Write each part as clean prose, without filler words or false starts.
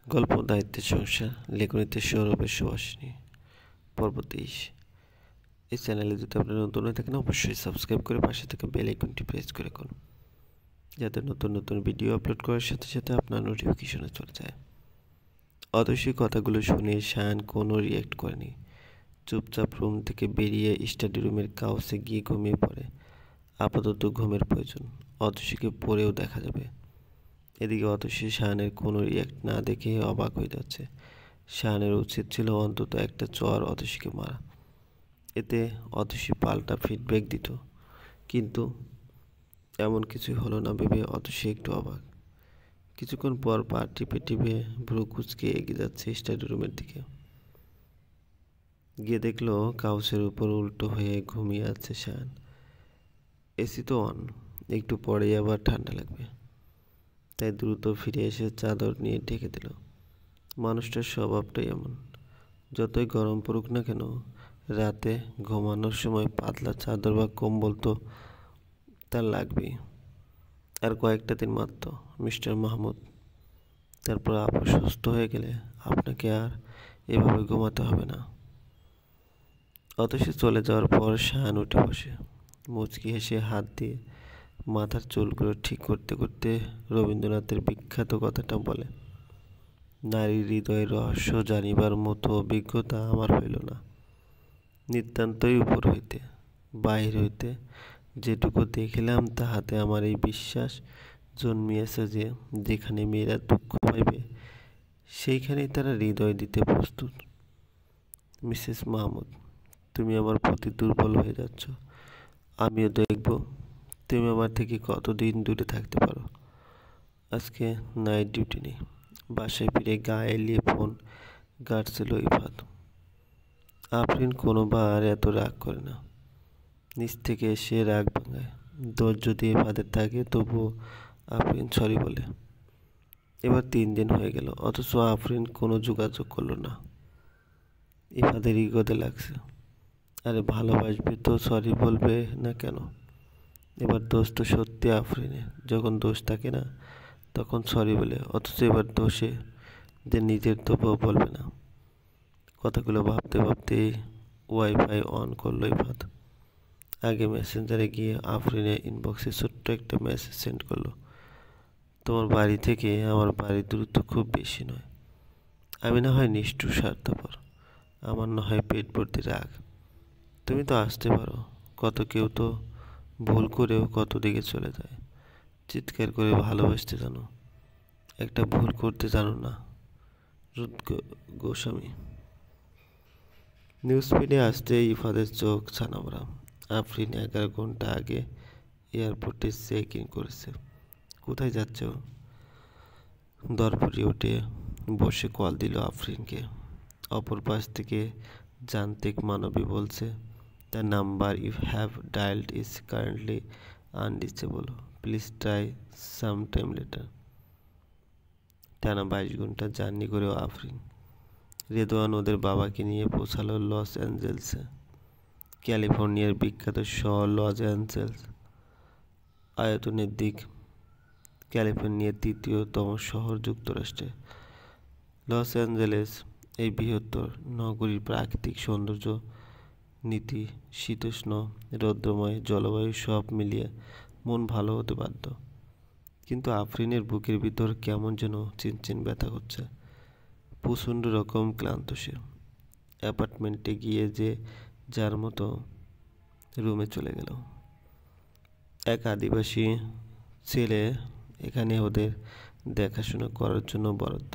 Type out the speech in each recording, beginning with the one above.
গল্প দায়িত্বের সংসার লেখনীতে সৌরভের সুবাসিনী পর্ব 23। এই চ্যানেলে যদি আপনি নতুন হয়ে থাকেন অবশ্যই সাবস্ক্রাইব করে পাশে থাকা বেল আইকনটি প্রেস করে রাখুন, যাতে নতুন নতুন ভিডিও আপলোড করার সাথে সাথে আপনার নোটিফিকেশনে চলে যায়। অতসী কথাগুলো শুনে শায়ান কোনো রিয়্যাক্ট করেনি। চুপচাপ রুম থেকে বেরিয়ে স্টাডি রুমের কাউসে গিয়ে ঘুমিয়ে পড়ে। আপাতত ঘুমের প্রয়োজন, অতসীকে পড়েও দেখা যাবে। এদিকে অতসী শায়ানের কোনো রিয়্যাক্ট না দেখে অবাক হয়ে যাচ্ছে। শায়ানের উচিত ছিল অন্তত একটা চর অতসীকে মারা, এতে অতসী পাল্টা ফিডব্যাক দিত, কিন্তু এমন কিছুই হলো না ভেবে অতসী একটু অবাক। কিছুক্ষণ পর পা টিপে টিপে ভ্রু কুচকে এগিয়ে যাচ্ছে স্টাডি রুমের দিকে। গিয়ে দেখলো কাউসের উপর উল্টো হয়ে ঘুমিয়ে আছে শায়ান। এসি তো অন, একটু পরেই আবার ঠান্ডা লাগবে, তাই দ্রুত ফিরে এসে চাদর নিয়ে ঢেকে দিল। মানুষটার স্বভাবটাই এমন, যতই গরম পড়ুক না কেন রাতে ঘুমানোর সময় পাতলা চাদর বা কম্বল তো তার লাগবেই। আর কয়েকটা দিন মাত্র মিস্টার মাহমুদ, তারপর আপু সুস্থ হয়ে গেলে আপনাকে আর এভাবে ঘুমাতে হবে না। অতসী চলে যাওয়ার পর শায়ান উঠে বসে মুচকি হেসে হাত দিয়ে মাথার চুলগুলো ঠিক করতে করতে রবীন্দ্রনাথের বিখ্যাত কথাটা বলে, নারীর হৃদয়ের রহস্য জানিবার মতো অভিজ্ঞতা আমার হইল না। নিতান্তই উপর হইতে বাহির হইতে যেটুকু দেখিলাম তাহাতে আমার এই বিশ্বাস জন্মিয়াছে যে যেখানে মেয়েরা দুঃখ পাইবে সেইখানেই তারা হৃদয় দিতে প্রস্তুত। মিসেস মাহমুদ, তুমি আমার প্রতি দুর্বল হয়ে যাচ্ছ। আমিও দেখব তুমি আমার থেকে কতদিন দূরে থাকতে পারো। আজকে নাইট ডিউটি নেই। বাসায় ফিরে গায়ে এলিয়ে ফোন গাড়ছিল ইফাত। আফরিন কোনোবার এত রাগ করে না, নিচ থেকে এসে রাগ ভাঙায়। দোষ যদি ইফাদের থাকে তবুও আফরিন সরি বলে। এবার 3 দিন হয়ে গেল, অথচ আফরিন কোনো যোগাযোগ করলো না। ইফাদের ইগোতে লাগছে, আরে ভালোবাসবে তো সরি বলবে না কেন? এবার দোষ তো সত্যি আফরিনের, যখন দোষ থাকে না তখন সরি বলে, অথচ এবার দোষে যে নিজের তবুও বলবে না। কথাগুলো ভাবতে ভাবতেই ওয়াইফাই অন করলো ইফাত। আগে মেসেঞ্জারে গিয়ে আফরিনের ইনবক্সে ছোট্ট একটা মেসেজ সেন্ড করলো, তোমার বাড়ি থেকে আমার বাড়ির দূরত্ব খুব বেশি নয়। আমি না হয় নিষ্ঠুর স্বার্থপর, আমার না হয় পেট ভর্তি রাগ, তুমি তো আসতে পারো। কত কেউ তো ভুল করেও কত দিকে চলে যায়। চিৎকার করে ভালোবাসতে জানো, একটা ভুল করতে জানো না। রুদ গোস্বামী। নিউজ ফিডে আসতেই ইফাদের চোখ ছানাবড়া। আফরিন 11 ঘন্টা আগে এয়ারপোর্টে চেক ইন করেছে। কোথায় যাচ্ছ? দরপড়ি উঠে বসে কল দিল আফরিনকে। অপর পাশ থেকে যান্ত্রিক মানবী বলছে, the number you have dialled is currently unreachable, please try some time later. টানা 22 ঘন্টা জার্নি করেও আফরিন রেদওয়ান ওদের বাবাকে নিয়ে পৌঁছালো লস অ্যাঞ্জেলসে। ক্যালিফোর্নিয়ার বিখ্যাত শহর লস অ্যাঞ্জেলস আয়তনের দিক ক্যালিফোর্নিয়ার 3য়তম শহর যুক্তরাষ্ট্রে। লস অ্যাঞ্জেলেস এই বৃহত্তর নগরীর প্রাকৃতিক সৌন্দর্য, নীতি শীতোষ্ণ রৌদ্রময় জলবায়ু সব মিলিয়ে মন ভালো হতে বাধ্য। কিন্তু আফরিনের বুকের ভিতর কেমন যেন চিনচিন ব্যথা করছে। প্রচণ্ড রকম ক্লান্ত সে। অ্যাপার্টমেন্টে গিয়ে যে যার মতো রুমে চলে গেল। এক আদিবাসী ছেলে এখানে ওদের দেখাশোনা করার জন্য বরাদ্দ।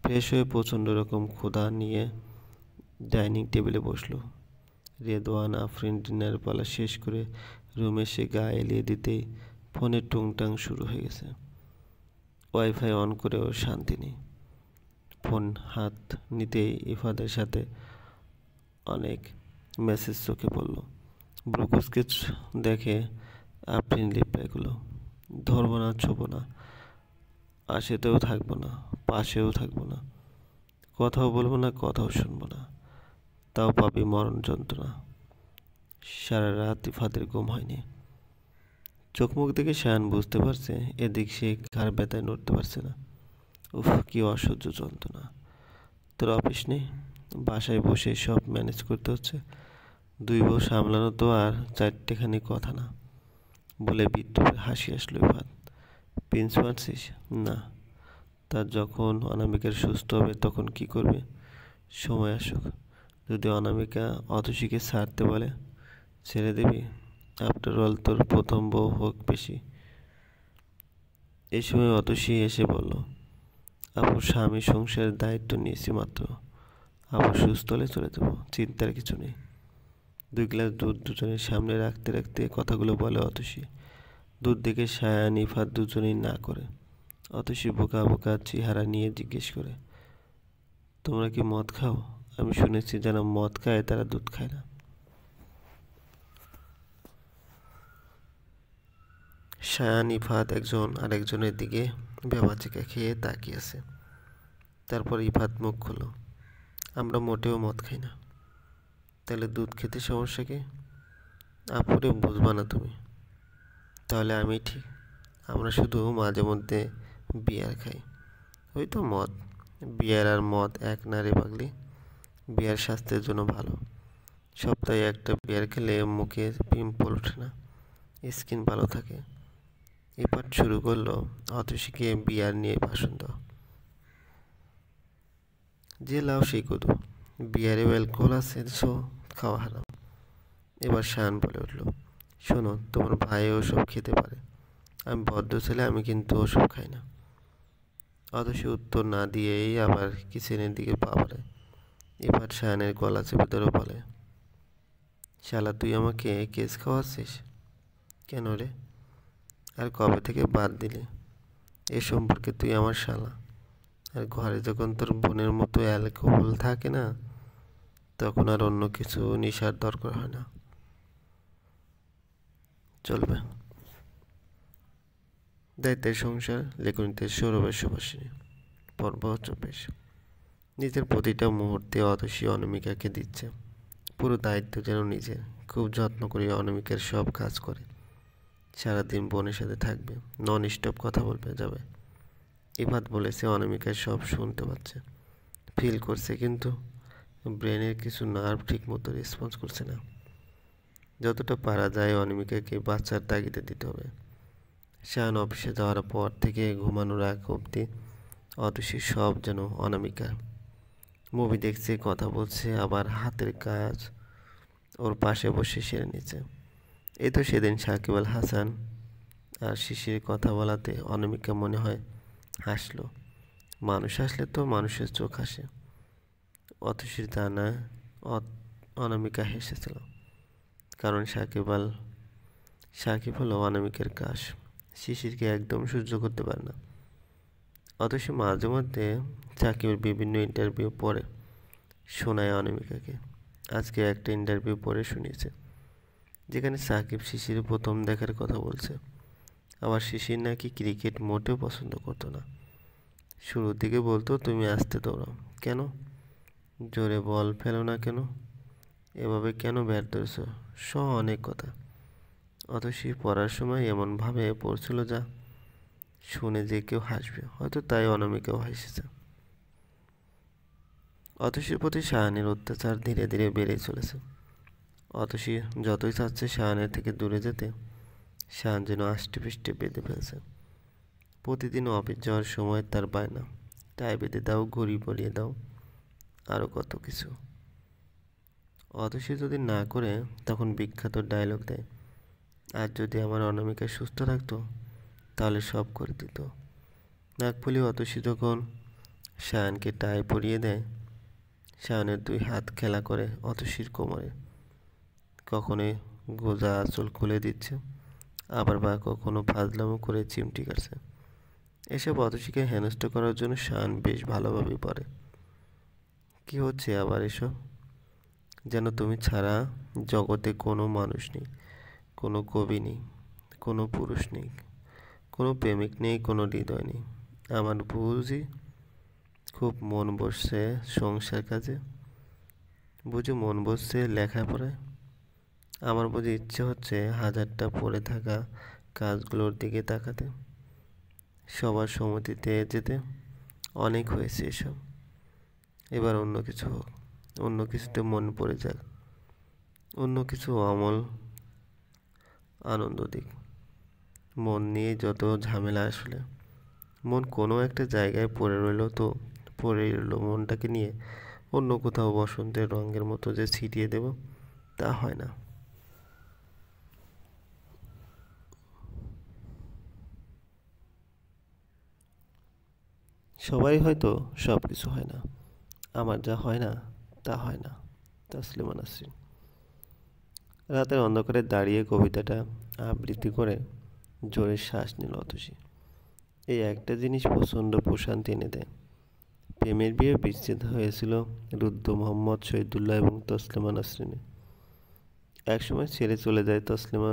ফ্রেশ হয়ে প্রচণ্ড রকম ক্ষুধা নিয়ে ডাইনিং টেবিলে বসলো। রেদওয়ান আফরিন ডিনার পালা শেষ করে রুমে এসে গা এলিয়ে দিতেই ফোনের টুংটাং শুরু হয়ে গেছে। ওয়াইফাই অন করেও শান্তি নেই। ফোন হাত নিতেই ইফাদের সাথে অনেক মেসেজ চোখে পড়ল। ব্রুকুসকে দেখে আফরিন রিপ্লাই করলো, ধরবো না ছোবো না, আশেতেও থাকবো না পাশেও থাকবো না, কথাও বলবো না কথাও শুনবো না, তাও পাবি মরণ যন্ত্রণা। সারা রাত ইফাদের ঘুম হয়নি। চোখ মুখ দেখে শায়ান বুঝতে পারছে এদিক সে ঘাড় ব্যথায় নড়তে পারছে না। উফ, কি অসহ্য যন্ত্রণা। তোর অফিস নেই? বাসায় বসে সব ম্যানেজ করতে হচ্ছে। দুই বউ সামলানো তো আর চারটেখানি কথা না, বলে বিদ্রুপে হাসি আসলো ইফাত। পিন্স মারছিস? না। তার যখন অনামিকার সুস্থ হবে তখন কি করবে? সময় আসুক। যদি অনামিকা অতসীকে ছাড়তে বলে, ছেড়ে দিবি? আফটার অল তোর প্রথম বউ হোক বেশি। এই সময় অতসী এসে বলল, আপুর স্বামী সংসারের দায়িত্ব নিয়েছি মাত্র। আপু সুস্থ হলে চলে যাবো, চিন্তার কিছু নেই। 2 গ্লাস দুধ দুজনের সামনে রাখতে রাখতে কথাগুলো বলে অতসী। দুধ দেখে সায়ান ইফাত দুজনেই না করে। অতসী বোকা বোকা চেহারা নিয়ে জিজ্ঞেস করে, তোমরা কি মদ খাও? আমি শুনেছি যারা মদ খায় তারা দুধ খায় না। সায়ান ইফাত একজন আরেকজনের দিকে ভ্যাবাচেকা খেয়ে তাকিয়ে আছে। তারপর ইফাত মুখ খুলল, আমরা মোটেও মদ খাই না। তাহলে দুধ খেতে সমস্যা কি? আপুরে বুঝবা না তুমি। তাহলে আমি ঠিক। আমরা শুধু মাঝে মধ্যে বিয়ার খাই। ওই তো মদ। বিয়ার আর মদ এক না রে পাগলি। বিয়ার স্বাস্থ্যের জন্য ভালো। সপ্তাহে একটা বিয়ার খেলে মুখে পিম্পল ওঠে না, স্কিন ভালো থাকে। এবার শুরু করলো অতসীকে বিয়ার নিয়ে ভাষণ দেওয়া। যে লাও সেই কদু, বিয়ারে অ্যালকোহল আছে, সো খাওয়া হারাম। এবার শান বলে উঠল, শোনো, তোমার ভাই ওসব খেতে পারে, আমি ভদ্র ছেলে, আমি কিন্তু ওসব খাই না। অতসী উত্তর না দিয়েই আবার কিচেনের দিকে পা বাড়ায়। এবার শায়ানের গলা চেপে ধরে বলে, শালা তুই আমাকে কেস খাওয়াচ্ছিস? কেন রে? আর কবে থেকে বাদ দিলি? এ সম্পর্কে তুই আমার শালা। আর ঘরে যখন তোর বোনের মতো অ্যালকোহল থাকে না, তখন আর অন্য কিছু নেশার দরকার হয় না। চলবে। দায়িত্বের সংসার, লেখনীতে সৌরভের সুবাসিনী। পর্ব 24। নিজের প্রতিটা মুহূর্তে অতসী অনামিকাকে দিচ্ছে। পুরো দায়িত্ব যেন নিজের। খুব যত্ন করে অনামিকার সব কাজ করে। সারাদিন বোনের সাথে থাকবে, নন স্টপ কথা বলবে যাবে। ইফাত বলেছে অনামিকা সব শুনতে পাচ্ছে, ফিল করছে, কিন্তু ব্রেনের কিছু নার্ভ ঠিক মতো রেসপন্স করছে না। যতটা পারা যায় অনামিকাকে বাচ্চার তাগিদে দিতে হবে। শান অফিসে যাওয়ার পর থেকে ঘুমানোর আগ অবধি অতসী সব যেন অনামিকা। মুভি দেখছে, কথা বলছে, আবার হাতের কাজ ওর পাশে বসে সেরে নিচ্ছে। এই তো সেদিন সাকিব আল হাসান আর শিশির কথা বলাতে অনামিকা মনে হয় হাসলো। মানুষ হাসলে তো মানুষের চোখ হাসে। অতসীর তা না, অনামিকা হেসেছিল। কারণ সাকিব হলো অনামিকার ক্রাশ। শিশিরকে একদম সহ্য করতে পারে না। অতসী মাঝে মধ্যে সাকিবের বিভিন্ন ইন্টারভিউ পড়ে শোনায় অনামিকাকে। আজকে একটা ইন্টারভিউ পড়ে শুনিয়েছে, যেখানে সাকিব শিশির প্রথম দেখার কথা বলছে। আবার শিশির নাকি ক্রিকেট মোটেও পছন্দ করতো না। শুরুর দিকে বলতো, তুমি আস্তে দৌড়াও কেন, জোরে বল ফেলো না কেন, এভাবে কেন ব্যাট ধরেছো, সহ অনেক কথা। অতসী পড়ার সময় এমনভাবে পড়ছিল যা শুনে যে কেউ হাসবে, হয়তো তাই অনামিকাও হেসেছে। অতসীর প্রতি শাহানের অত্যাচার ধীরে ধীরে বেড়েই চলেছে। অতসী যতই চাচ্ছে শাহানের থেকে দূরে যেতে, শাহান যেন আষ্টে পৃষ্ঠে বেঁধে ফেলছে। প্রতিদিন অফিস যাওয়ার সময় তার বায়না, টাই বেঁধে দাও, ঘড়ি পরিয়ে দাও, আরও কত কিছু। অতসী যদি না করে তখন বিখ্যাত ডায়লগ দেয়, আর যদি আমার অনামিকা সুস্থ থাকতো তাহলে সব করে দিত। নাকফুলি অতসী যখন শায়ানকে টাই পরিয়ে দেয়, শায়ানের 2 হাত খেলা করে অতসীর কোমরে, কখনো গোজা আঁচল খুলে দিচ্ছে, আবার বা কখনো ফাজলামো করে চিমটি কাটছে। এসব অতসীকে হেনস্থ করার জন্য শায়ান বেশ ভালোভাবেই পারে। কি হচ্ছে আবার এসব? যেন তুমি ছাড়া জগতে কোনো মানুষ নেই, কোনো কবি নেই, কোনো পুরুষ নেই, কোনো প্রেমিক নেই, কোনো হৃদয় নেই। আমার বুঝি খুব মন বসছে সংসার কাজে, বুঝি মন বসছে লেখাপড়ায়। আমার বুঝি ইচ্ছে হচ্ছে হাজারটা পড়ে থাকা কাজগুলোর দিকে তাকাতে, সবার সম্মতিতে যেতে, অনেক হয়েছে এসব, এবার অন্য কিছু হোক, অন্য কিছুতে মন পড়ে যাক, অন্য কিছু অমল আনন্দ দিক। মন নিয়ে যত ঝামেলা আসলে, মন কোনো একটা জায়গায় পড়ে রইল তো পড়েই রইল। মনটাকে নিয়ে অন্য কোথাও বসন্তের রঙের মতো যে ছিটিয়ে দেব, তা হয় না। সবাই হয়তো সব কিছু হয় না, আমার যা হয় না তা হয় না। তাসলিমা নাসরিন। রাতের অন্ধকারে দাঁড়িয়ে কবিতাটা আবৃত্তি করে জোরে শ্বাস নিল অতসী। এই একটা জিনিস প্রচণ্ড প্রশান্তি এনে দেয়। প্রেমের বিয়ে বিচ্ছেদ হয়েছিল রুদ্র মোহাম্মদ শহীদুল্লাহ এবং তসলিমা নাসরিনে। একসময় ছেড়ে চলে যায় তসলিমা,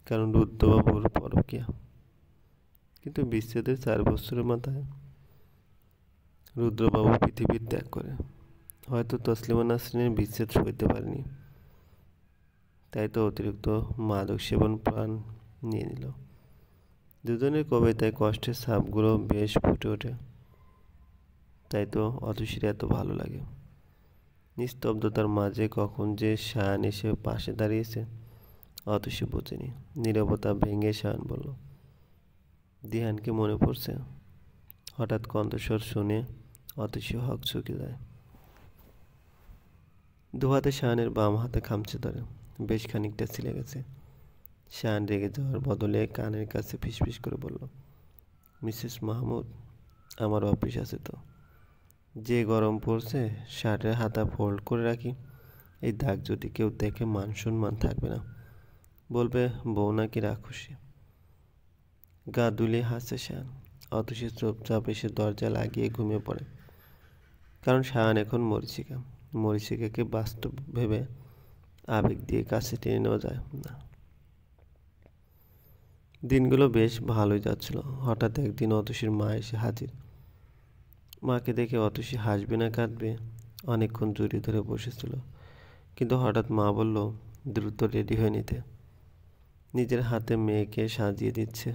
কারণ রুদ্রবাবুর পরকীয়া। কিন্তু বিচ্ছেদের 4 বছরের মাথায় রুদ্রবাবু পৃথিবীর ত্যাগ করে। হয়তো তসলিমা নাসরিনের বিচ্ছেদ সইতে পারেনি, তাই তো অতিরিক্ত মাদক সেবন প্রাণ নিয়ে নিল। দুজনের কবিতায় কষ্টের ছাপগুলো বেশ ফুটে ওঠে, তাই তো অতসীর এত ভালো লাগে। নিস্তব্ধতার মাঝে কখন যে শায়ান এসে পাশে দাঁড়িয়েছে অতসী বোঝেনি। নীরবতা ভেঙে শায়ান বলল, দিহানকে মনে পড়ছে? হঠাৎ কণ্ঠস্বর শুনে অতসী হকচকে যায়। দুহাতে শায়ানের বাম হাতে খামচে ধরে, বেশ খানিকটা ছিলে গেছে। শায়ান রেগে যাওয়ার বদলে কানের কাছে ফিসফিস করে বলল, মিসেস মাহমুদ, আমার অফিস আছে তো। যে গরম পড়ছে, শার্টের হাতা ফোল্ড করে রাখি। এই দাগ যদি কেউ দেখে মান সম্মান থাকবে না, বলবে বউ নাকি রাক্ষসী। গা দুলিয়ে হাসছে শায়ান। অতসী চুপচাপ এসে দরজা লাগিয়ে ঘুমিয়ে পড়ে। কারণ শায়ান এখন মরীচিকা। মরীচিকাকে বাস্তব ভেবে আবেগ দিয়ে কাছে টেনে নেওয়া যায় না। দিনগুলো বেশ ভালোই যাচ্ছিল। হঠাৎ একদিন অতসীর মা এসে হাজির। মাকে দেখে অতসী হাসবে না কাঁদবে অনেকক্ষণ জড়িয়ে ধরে বসেছিল, কিন্তু হঠাৎ মা বলল দ্রুত রেডি হয়ে নিতে। নিজের হাতে মেয়েকে সাজিয়ে দিচ্ছে,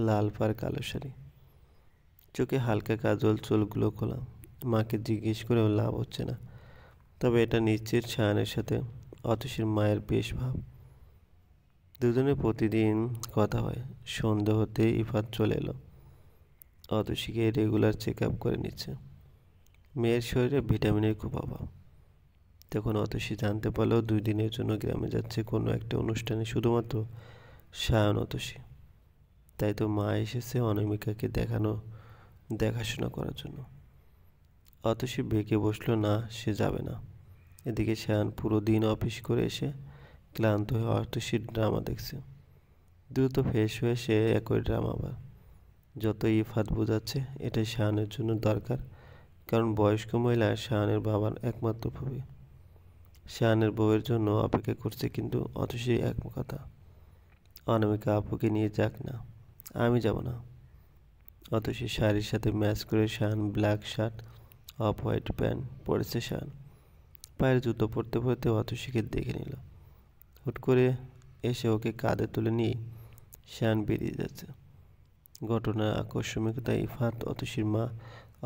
লাল পাড় কালো শাড়ি, চোখে হালকা কাজল, চুলগুলো খোলা। মাকে জিজ্ঞেস করেও লাভ হচ্ছে না, তবে এটা নিশ্চিত শায়ানের সাথে অতসীর মায়ের বেশ ভাব। দুজনে প্রতিদিন কথা হয়। সন্ধে হতে ইফাত চলে এলো, অতসীকে রেগুলার চেক আপ করে নিচ্ছে। মেয়ের শরীরে ভিটামিনের খুব অভাব। তখন অতসী জানতে পারলেও 2 দিনের জন্য গ্রামে যাচ্ছে কোনো একটা অনুষ্ঠানে, শুধুমাত্র সায়ন অতসী। তাই তো মা এসেছে অনামিকাকে দেখাশোনা করার জন্য। অতসী বেঁকে বসলো না, সে যাবে না। এদিকে সায়ন পুরো দিন অফিস করে এসে ক্লান্ত হয়ে অতসীর ড্রামা দেখছে। দ্রুত ফ্রেশ হয়ে সে একই ড্রামা আবার। যত ইফাত বোঝাচ্ছে এটাই সায়নের জন্য দরকার, কারণ বয়স্ক মহিলা সায়নের বাবার একমাত্র ভাবি। শায়ানের বউয়ের জন্য অপেক্ষা করছে, কিন্তু অতসী এক কথা, অনামিকা আপুকে নিয়ে যাক না, আমি যাব না। অতসী শাড়ির সাথে ম্যাচ করে Shayan black shirt, off white pant পরেছে শায়ান। পায়ের জুতো পরতে পরতে অতসীকে দেখে নিল। হুট করে এসে ওকে কাঁধে তুলে নিয়ে শায়ান বেরিয়ে যাচ্ছে। ঘটনার আকস্মিকতায় ইফাত, অতসীর মা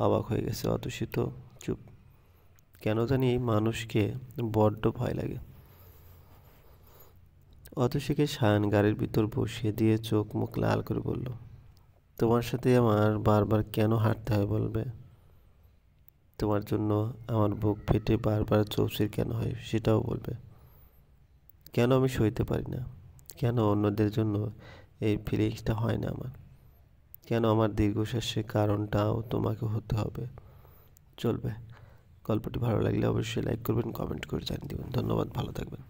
অবাক হয়ে গেছে। অতসী তো চুপ। কেন জানি এই মানুষকে বড্ড ভয় লাগে। অতসীকে শায়ান গাড়ির ভিতর বসিয়ে দিয়ে চোখ মুখ লাল করে বলল, তোমার সাথে আমার বারবার কেন হাঁটতে হয় বলবে? তোমার জন্য আমার বুক ফেটে বারবার চৌচির কেন হয় সেটাও বলবে। কেন আমি সইতে পারি না? কেন অন্যদের জন্য এই ফিলিংসটা হয় না আমার? কেন আমার দীর্ঘশ্বাসের কারণটাও তোমাকে হতে হবে? চলবে। গল্পটি ভালো লাগলে অবশ্যই লাইক করবেন, কমেন্ট করে জানিয়ে দেবেন। ধন্যবাদ, ভালো থাকবেন।